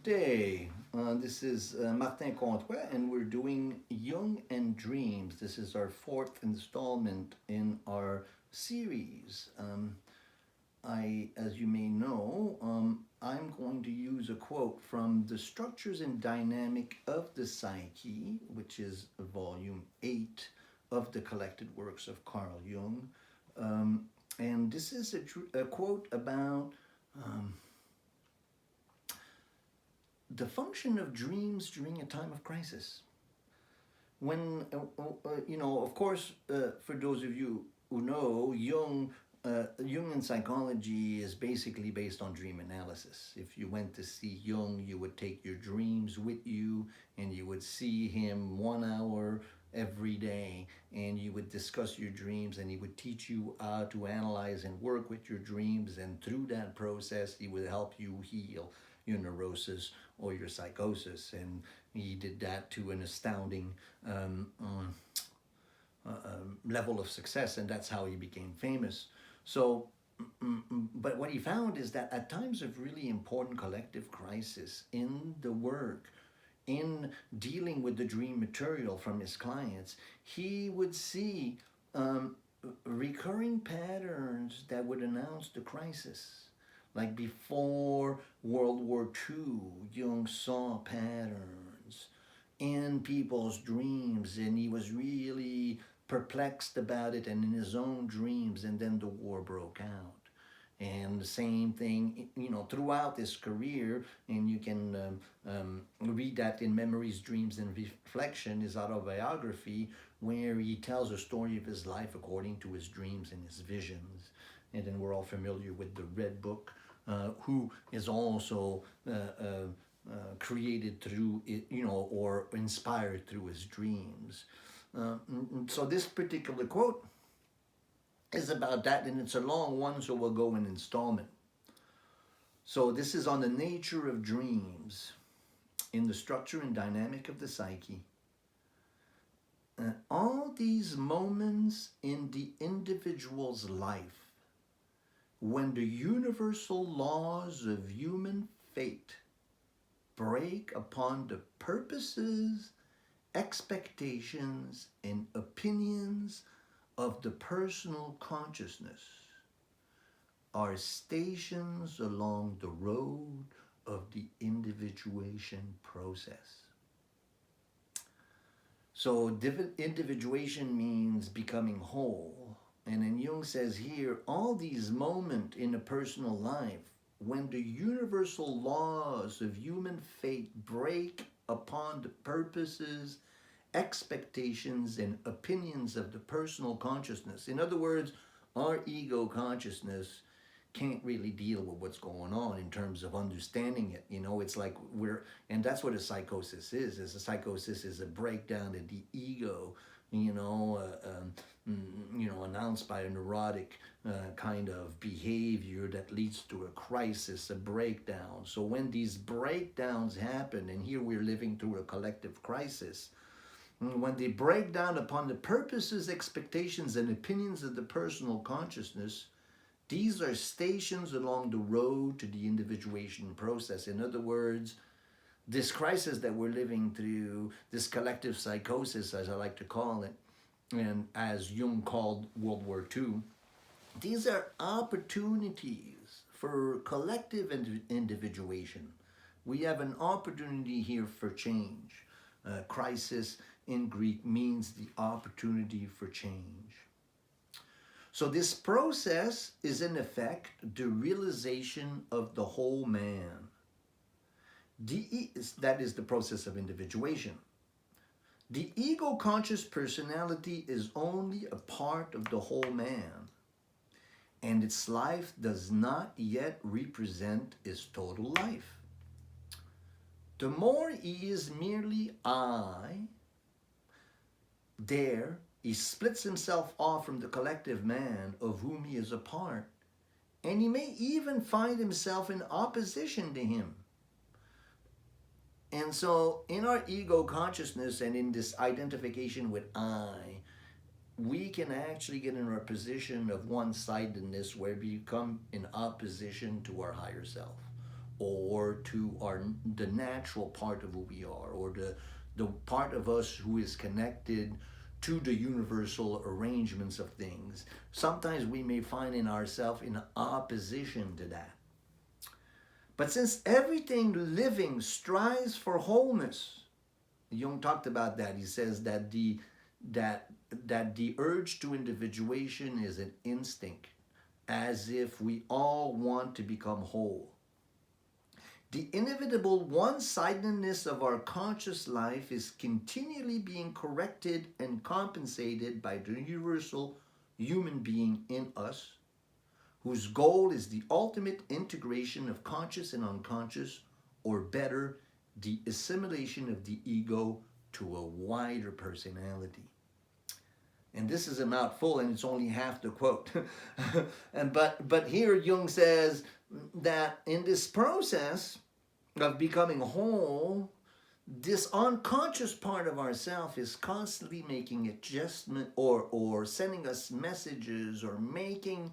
Good day. This is Martin Comtois, and we're doing Jung and Dreams. This is our fourth installment in our series. As you may know, I'm going to use a quote from The Structures and Dynamic of the Psyche, which is volume 8 of the collected works of Carl Jung. And this is a quote about the function of dreams during a time of crisis. When, of course, for those of you who know, Jungian psychology is basically based on dream analysis. If you went to see Jung, you would take your dreams with you and you would see him 1 hour every day and you would discuss your dreams and he would teach you how to analyze and work with your dreams, and through that process he would help you heal your neurosis or your psychosis. And he did that to an astounding level of success, and that's how he became famous. So, but what he found is that at times of really important collective crisis in the work, in dealing with the dream material from his clients, he would see recurring patterns that would announce the crisis. Like before World War II, Jung saw patterns in people's dreams, and he was really perplexed about it and in his own dreams, and then the war broke out. And the same thing, throughout his career, and you can read that in Memories, Dreams, and Reflection, his autobiography, where he tells a story of his life according to his dreams and his visions. And then we're all familiar with the Red Book, who is also created through it, or inspired through his dreams. So this particular quote is about that, and it's a long one, so we'll go in installment. So this is on the nature of dreams in the structure and dynamic of the psyche. All these moments in the individual's life, when the universal laws of human fate break upon the purposes, expectations, and opinions of the personal consciousness, are stations along the road of the individuation process. So individuation means becoming whole. And then Jung says here, all these moments in a personal life, when the universal laws of human fate break upon the purposes, expectations, and opinions of the personal consciousness. In other words, our ego consciousness can't really deal with what's going on in terms of understanding it. It's like and that's what a psychosis is. A psychosis is a breakdown of the ego, announced by a neurotic kind of behavior that leads to a crisis, a breakdown. So when these breakdowns happen, and here we're living through a collective crisis, when they break down upon the purposes, expectations, and opinions of the personal consciousness, these are stations along the road to the individuation process. In other words, this crisis that we're living through, this collective psychosis, as I like to call it, and as Jung called World War II, these are opportunities for collective individuation. We have an opportunity here for change. Crisis in Greek means the opportunity for change. So this process is in effect the realization of the whole man. That is the process of individuation. The ego-conscious personality is only a part of the whole man, and its life does not yet represent his total life. The more he is merely I, there he splits himself off from the collective man of whom he is a part, and he may even find himself in opposition to him. And so in our ego consciousness and in this identification with I, we can actually get in our position of one-sidedness, where we become in opposition to our higher self, or to the natural part of who we are, or the part of us who is connected to the universal arrangements of things. Sometimes we may find in ourselves in opposition to that. But since everything living strives for wholeness, Jung talked about that. He says that the urge to individuation is an instinct, as if we all want to become whole. The inevitable one-sidedness of our conscious life is continually being corrected and compensated by the universal human being in us, whose goal is the ultimate integration of conscious and unconscious, or better, the assimilation of the ego to a wider personality. And this is a mouthful, and it's only half the quote. but here Jung says that in this process of becoming whole, this unconscious part of ourself is constantly making adjustment or sending us messages or making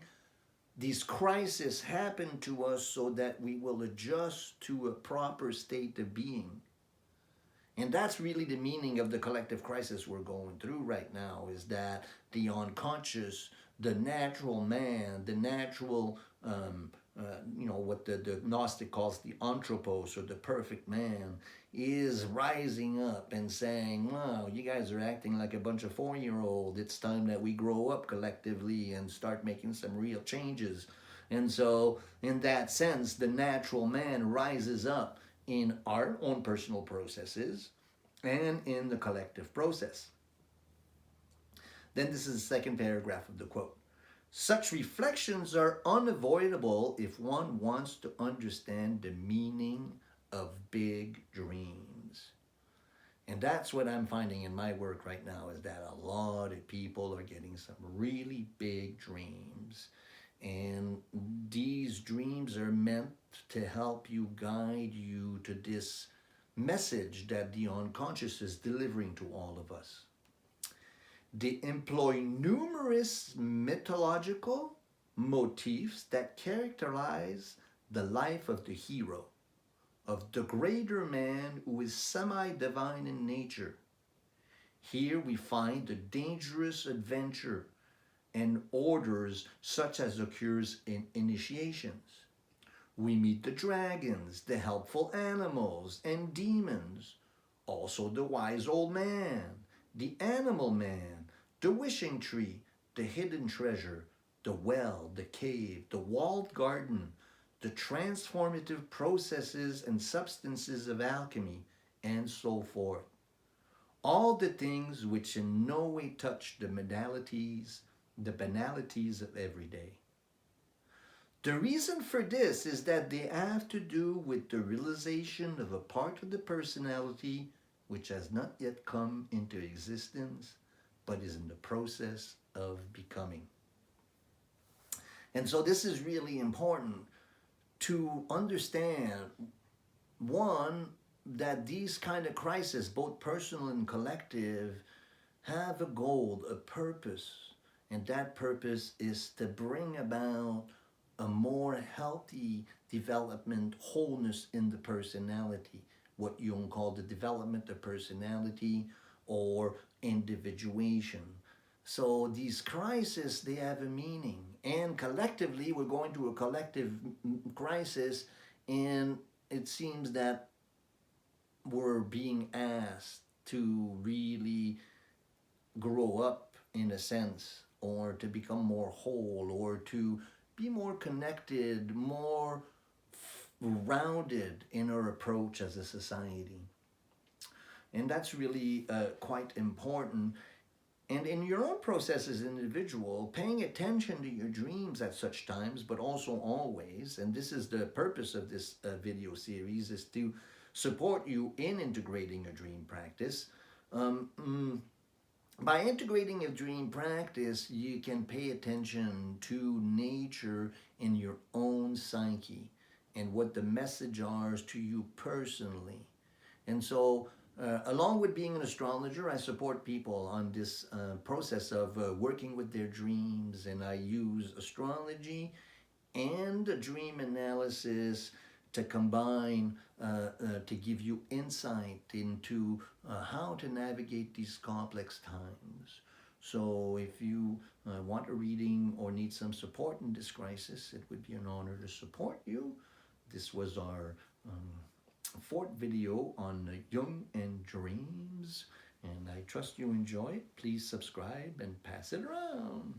these crises happen to us so that we will adjust to a proper state of being. And that's really the meaning of the collective crisis we're going through right now, is that the unconscious, the natural man, the natural, what the Gnostic calls the anthropos, or the perfect man, is rising up and saying, wow, you guys are acting like a bunch of 4-year-olds. It's time that we grow up collectively and start making some real changes. And so, in that sense, the natural man rises up in our own personal processes and in the collective process. Then this is the second paragraph of the quote. Such reflections are unavoidable if one wants to understand the meaning of big dreams. And that's what I'm finding in my work right now, is that a lot of people are getting some really big dreams. And these dreams are meant to help you, guide you to this message that the unconscious is delivering to all of us. They employ numerous mythological motifs that characterize the life of the hero, of the greater man who is semi-divine in nature. Here we find the dangerous adventure and orders such as occurs in initiations. We meet the dragons, the helpful animals, and demons, also the wise old man, the animal man, the wishing tree, the hidden treasure, the well, the cave, the walled garden, the transformative processes and substances of alchemy, and so forth. All the things which in no way touch the banalities of every day. The reason for this is that they have to do with the realization of a part of the personality which has not yet come into existence, but is in the process of becoming. And so this is really important to understand, one, that these kind of crises, both personal and collective, have a goal, a purpose. And that purpose is to bring about a more healthy development, wholeness in the personality, what Jung called the development of personality or individuation. So these crises, they have a meaning. And collectively, we're going through a collective crisis, and it seems that we're being asked to really grow up, in a sense, or to become more whole, or to be more connected, more rounded in our approach as a society. And that's really quite important. And in your own process as an individual, paying attention to your dreams at such times, but also always, and this is the purpose of this video series, is to support you in integrating a dream practice. By integrating a dream practice, you can pay attention to nature in your own psyche and what the message are to you personally. And so, along with being an astrologer, I support people on this process of working with their dreams, and I use astrology and dream analysis to combine, to give you insight into how to navigate these complex times. So if you want a reading or need some support in this crisis, it would be an honor to support you. This was our fourth video on Jung and dreams, and I trust you enjoy it. Please subscribe and pass it around.